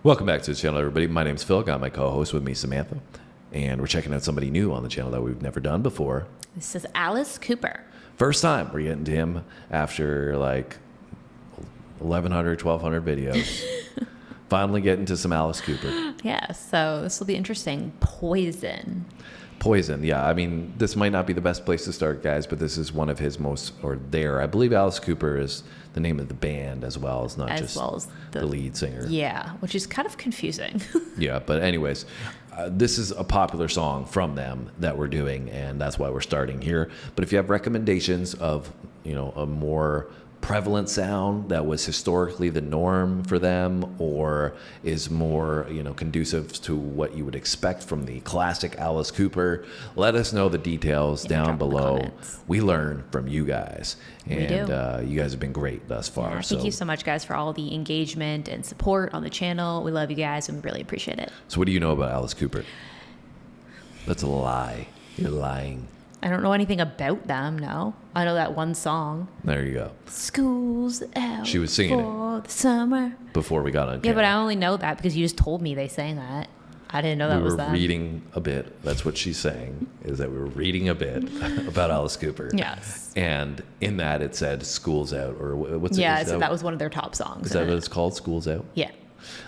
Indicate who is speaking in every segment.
Speaker 1: Welcome back to the channel, everybody. My name's Phil. Got my co-host with me, Samantha. And we're checking out somebody new on the channel that we've never done before.
Speaker 2: This is Alice Cooper.
Speaker 1: First time we're getting to him after like 1,100, 1,200 videos. Finally getting to some Alice Cooper.
Speaker 2: Yeah, so this will be interesting. Poison.
Speaker 1: Poison, yeah. I mean, this might not be the best place to start, guys, but this is one of his most, or there. I believe Alice Cooper is the name of the band as well as not just the lead singer.
Speaker 2: Yeah, which is kind of confusing.
Speaker 1: Yeah, but anyways, this is a popular song from them that we're doing, and that's why we're starting here. But if you have recommendations of, you know, a more prevalent sound that was historically the norm for them, or is more, you know, conducive to what you would expect from the classic Alice Cooper, let us know the details down below. We learn from you guys, and you guys have been great thus far.
Speaker 2: Yeah, thank you so much, guys, for all the engagement and support on the channel. We love you guys, and we really appreciate it.
Speaker 1: So what do you know about Alice Cooper? That's a lie. You're lying.
Speaker 2: I don't know anything about them, no. I know that one song.
Speaker 1: There you go.
Speaker 2: School's out.
Speaker 1: She was singing
Speaker 2: for the summer.
Speaker 1: Before we got on camera.
Speaker 2: Yeah, but I only know that because you just told me they sang that. I didn't know that was them.
Speaker 1: We were reading a bit. That's what she's saying, is that we were reading a bit about Alice Cooper.
Speaker 2: Yes.
Speaker 1: And in that it said School's Out, or what's it?
Speaker 2: Yeah, that was one of their top songs.
Speaker 1: Is that what it's called, School's Out?
Speaker 2: Yeah.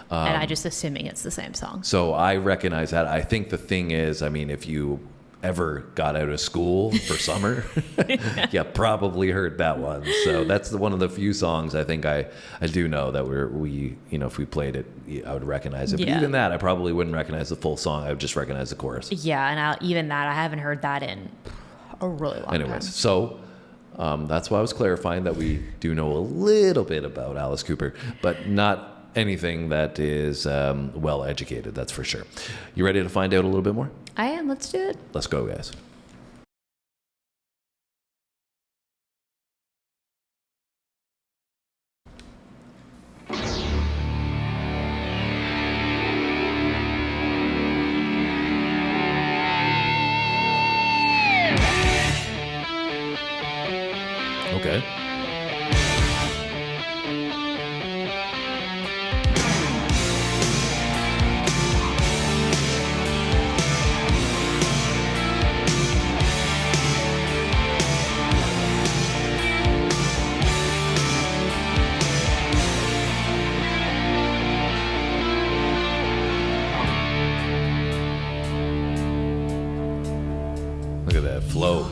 Speaker 2: And I just assuming it's the same song.
Speaker 1: So I recognize that. I think the thing is, I mean, if you ever got out of school for summer, yeah, probably heard that one. So that's one of the few songs I think I do know that we you know, if we played it, I would recognize it. But even that, I probably wouldn't recognize the full song. I would just recognize the chorus.
Speaker 2: Yeah, and even that, I haven't heard that in a really long time.
Speaker 1: Anyways, so that's why I was clarifying that we do know a little bit about Alice Cooper, but not anything that is well educated, that's for sure. You ready to find out a little bit more?
Speaker 2: I am. Let's do it.
Speaker 1: Let's go, guys. Okay. Look at that flow.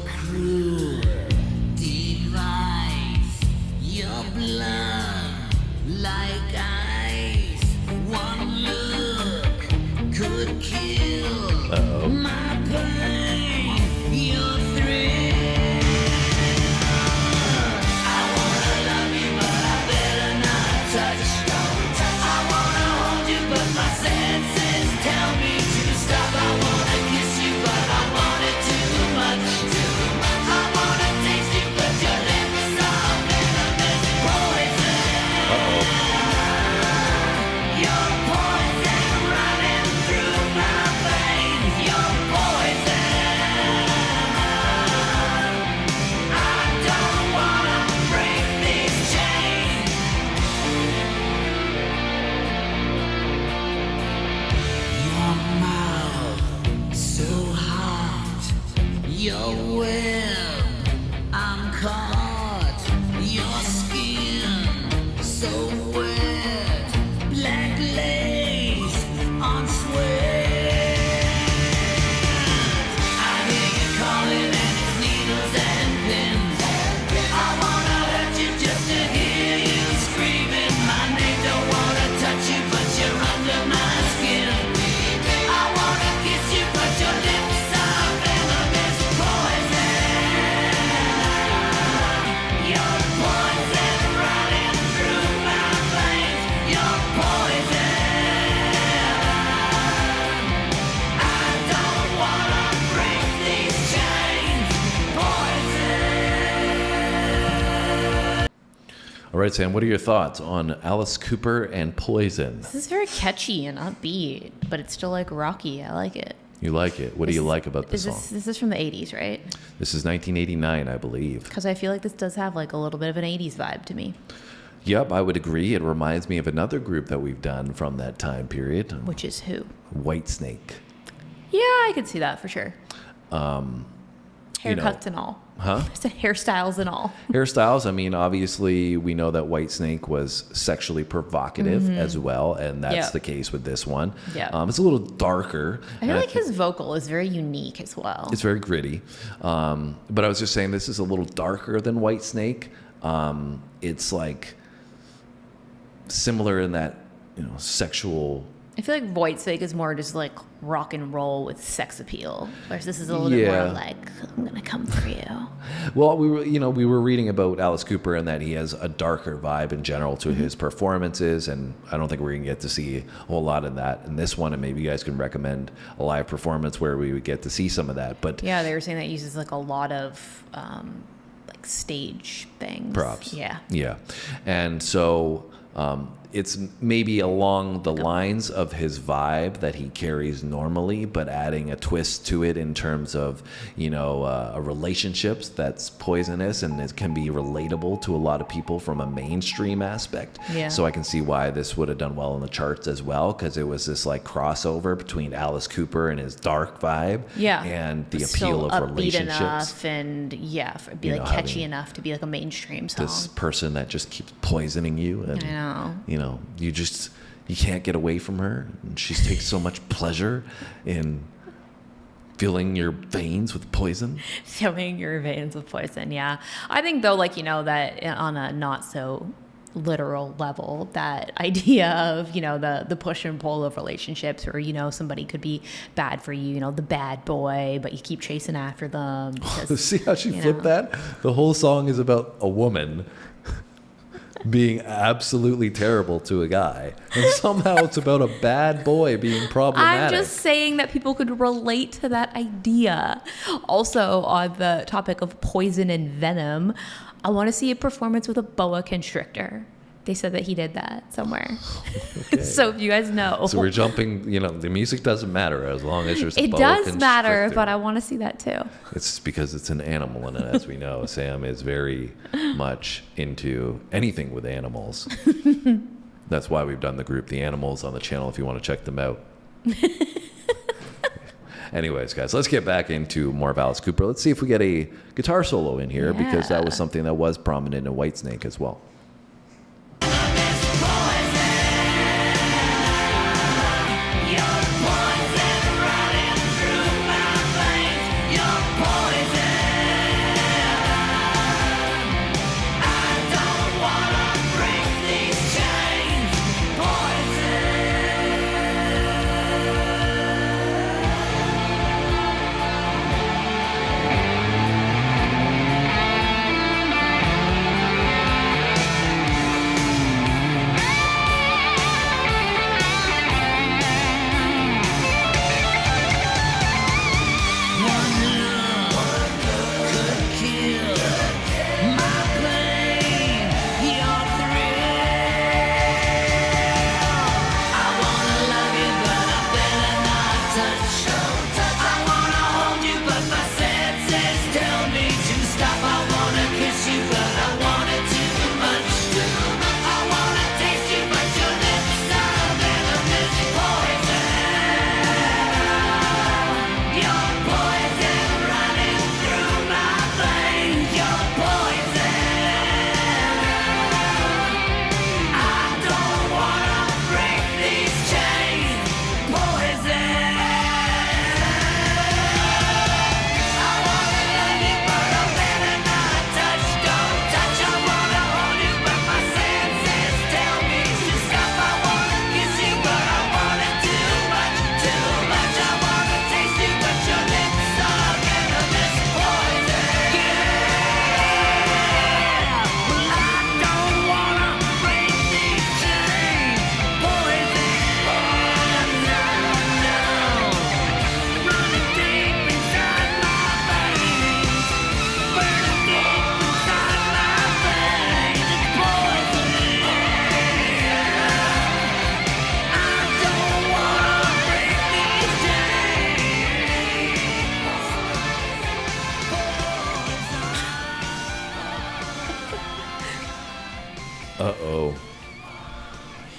Speaker 3: Your blood like ice. One look could kill my pain. Your thrill. I wanna love you, but I better not touch. I wanna hold you, but my senses tell me to stop. I wanna kiss you, but I want it too much. I wanna taste you, but your lips are venomous poison. Your poison running through my veins. Your poison. I don't wanna break these chains. Your mouth so hot. Your web, I'm caught. Your skin so wet. Black lace on sweat. I hear you calling and it's needles and pins. I wanna hurt you just to hear you screaming my name. Don't wanna touch you, but you're under my skin. I wanna kiss you, but your lips are venomous poison. Your poison running through my veins. Your poison. I don't wanna break these chains. Poison.
Speaker 1: All right, Sam, what are your thoughts on Alice Cooper and Poison?
Speaker 2: This is very catchy and upbeat, but it's still like rocky. I like it.
Speaker 1: You like it? What do you like about this song?
Speaker 2: This is from the 80s, right?
Speaker 1: This is 1989, I believe.
Speaker 2: Because I feel like this does have like a little bit of an 80s vibe to me.
Speaker 1: Yep, I would agree. It reminds me of another group that we've done from that time period,
Speaker 2: Which is who?
Speaker 1: Whitesnake.
Speaker 2: Yeah, I could see that for sure.
Speaker 1: You know.
Speaker 2: Haircuts and all.
Speaker 1: Huh?
Speaker 2: Hairstyles and all.
Speaker 1: Hairstyles, I mean, obviously, we know that Whitesnake was sexually provocative as well, and that's
Speaker 2: Yep.
Speaker 1: the case with this one.
Speaker 2: Yeah.
Speaker 1: It's a little darker.
Speaker 2: I feel like his vocal is very unique as well.
Speaker 1: It's very gritty. But I was just saying, this is a little darker than Whitesnake. It's like similar in that, sexual.
Speaker 2: I feel like Whitesnake is more just like rock and roll with sex appeal, whereas this is a little bit more like, I'm gonna come for you.
Speaker 1: Well, we were reading about Alice Cooper and that he has a darker vibe in general to his performances, and I don't think we're gonna get to see a whole lot of that in this one. And maybe you guys can recommend a live performance where we would get to see some of that. But
Speaker 2: Yeah, they were saying that it uses like a lot of like stage things.
Speaker 1: props.
Speaker 2: Yeah.
Speaker 1: And so it's maybe along the lines of his vibe that he carries normally, but adding a twist to it in terms of, a relationships that's poisonous and it can be relatable to a lot of people from a mainstream aspect.
Speaker 2: Yeah.
Speaker 1: So I can see why this would have done well in the charts as well, because it was this like crossover between Alice Cooper and his dark vibe and the appeal of
Speaker 2: upbeat
Speaker 1: relationships.
Speaker 2: enough and it'd be like catchy enough to be like a mainstream song.
Speaker 1: This person that just keeps poisoning you, and
Speaker 2: I know.
Speaker 1: You can't get away from her, and she takes so much pleasure in filling your veins with poison.
Speaker 2: Filling your veins with poison, yeah. I think though, that on a not so literal level, that idea of, the push and pull of relationships where, somebody could be bad for you, the bad boy, but you keep chasing after them. Because,
Speaker 1: See how she flipped that? The whole song is about a woman being absolutely terrible to a guy, and somehow it's about a bad boy being problematic.
Speaker 2: I'm just saying that people could relate to that idea. Also, on the topic of poison and venom, I want to see a performance with a boa constrictor. They said that he did that somewhere.
Speaker 1: Okay.
Speaker 2: So if you guys know.
Speaker 1: So we're jumping, the music doesn't matter as long as there's a
Speaker 2: It
Speaker 1: boa
Speaker 2: does matter,
Speaker 1: constrictor.
Speaker 2: but I want to see that too.
Speaker 1: It's because it's an animal, and as we know, Sam is very much into anything with animals. That's why we've done the group The Animals on the channel if you want to check them out. Anyways, guys, let's get back into more of Alice Cooper. Let's see if we get a guitar solo in here, because that was something that was prominent in Whitesnake as well.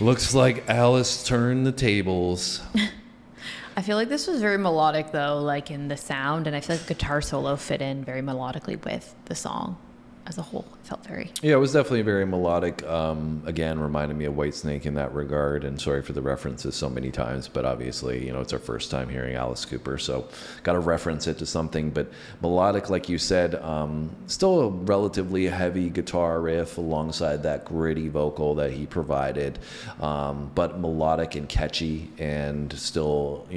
Speaker 1: Looks like Alice turned the tables.
Speaker 2: I feel like this was very melodic though, like in the sound, and I feel like the guitar solo fit in very melodically with the song as a whole. It felt very...
Speaker 1: Yeah, it was definitely very melodic. Again, reminded me of Whitesnake in that regard, and sorry for the references so many times, but obviously, it's our first time hearing Alice Cooper, so got to reference it to something. But melodic, like you said, still a relatively heavy guitar riff alongside that gritty vocal that he provided, but melodic and catchy, and still,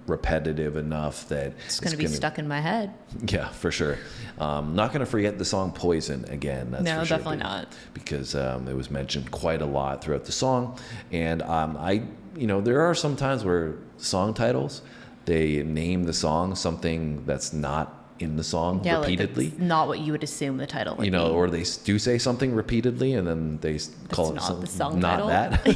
Speaker 1: repetitive enough that
Speaker 2: It's going to be stuck in my head.
Speaker 1: Yeah, for sure. Not going to forget the song Poison again. That's
Speaker 2: No,
Speaker 1: for sure,
Speaker 2: definitely not.
Speaker 1: Because it was mentioned quite a lot throughout the song. And there are some times where song titles, they name the song something that's not in the song repeatedly.
Speaker 2: Like not what you would assume the title would be.
Speaker 1: Or they do say something repeatedly and then they call it
Speaker 2: not
Speaker 1: something,
Speaker 2: the song
Speaker 1: not
Speaker 2: title.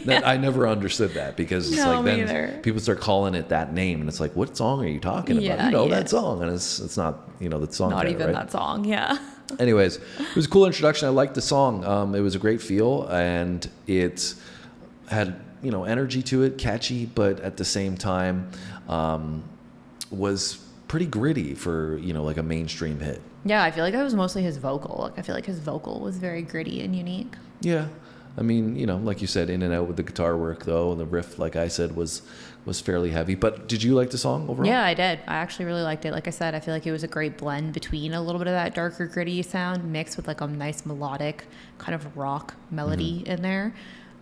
Speaker 1: that. I never understood that because it's
Speaker 2: No,
Speaker 1: like
Speaker 2: me
Speaker 1: then
Speaker 2: either.
Speaker 1: people start calling it that name and it's like, what song are you talking about?
Speaker 2: Yeah,
Speaker 1: That song, and it's not the song.
Speaker 2: Not
Speaker 1: title,
Speaker 2: even
Speaker 1: right?
Speaker 2: that song, yeah.
Speaker 1: Anyways, it was a cool introduction. I liked the song. It was a great feel and it had energy to it, catchy, but at the same time was pretty gritty for like a mainstream hit.
Speaker 2: Yeah, I feel like that was mostly his vocal. Like I feel like his vocal was very gritty and unique.
Speaker 1: Yeah. I mean, like you said, in and out with the guitar work, though. And the riff, like I said, was fairly heavy. But did you like the song overall?
Speaker 2: Yeah, I did. I actually really liked it. Like I said, I feel like it was a great blend between a little bit of that darker, gritty sound mixed with like a nice melodic kind of rock melody in there.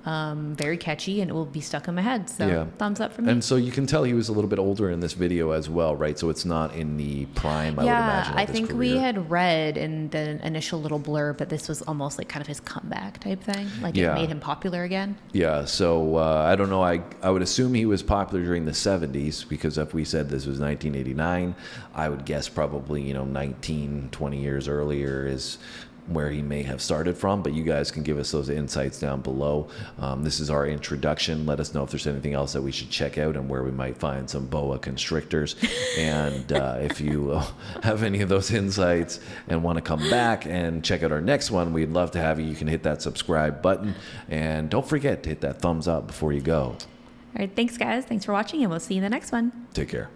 Speaker 2: Very catchy, and it will be stuck in my head. So thumbs up for me.
Speaker 1: And so you can tell he was a little bit older in this video as well, right? So it's not in the prime, I would imagine.
Speaker 2: I think we had read in the initial little blurb that this was almost like kind of his comeback type thing. Like it made him popular again.
Speaker 1: Yeah, so I don't know. I would assume he was popular during the 70s because if we said this was 1989, I would guess probably, 19, 20 years earlier is where he may have started from, but you guys can give us those insights down below. This is our introduction. Let us know if there's anything else that we should check out and where we might find some boa constrictors. And if you have any of those insights and want to come back and check out our next one, we'd love to have you. You can hit that subscribe button and don't forget to hit that thumbs up before you go.
Speaker 2: All right, thanks guys. Thanks for watching, and we'll see you in the next one.
Speaker 1: Take care.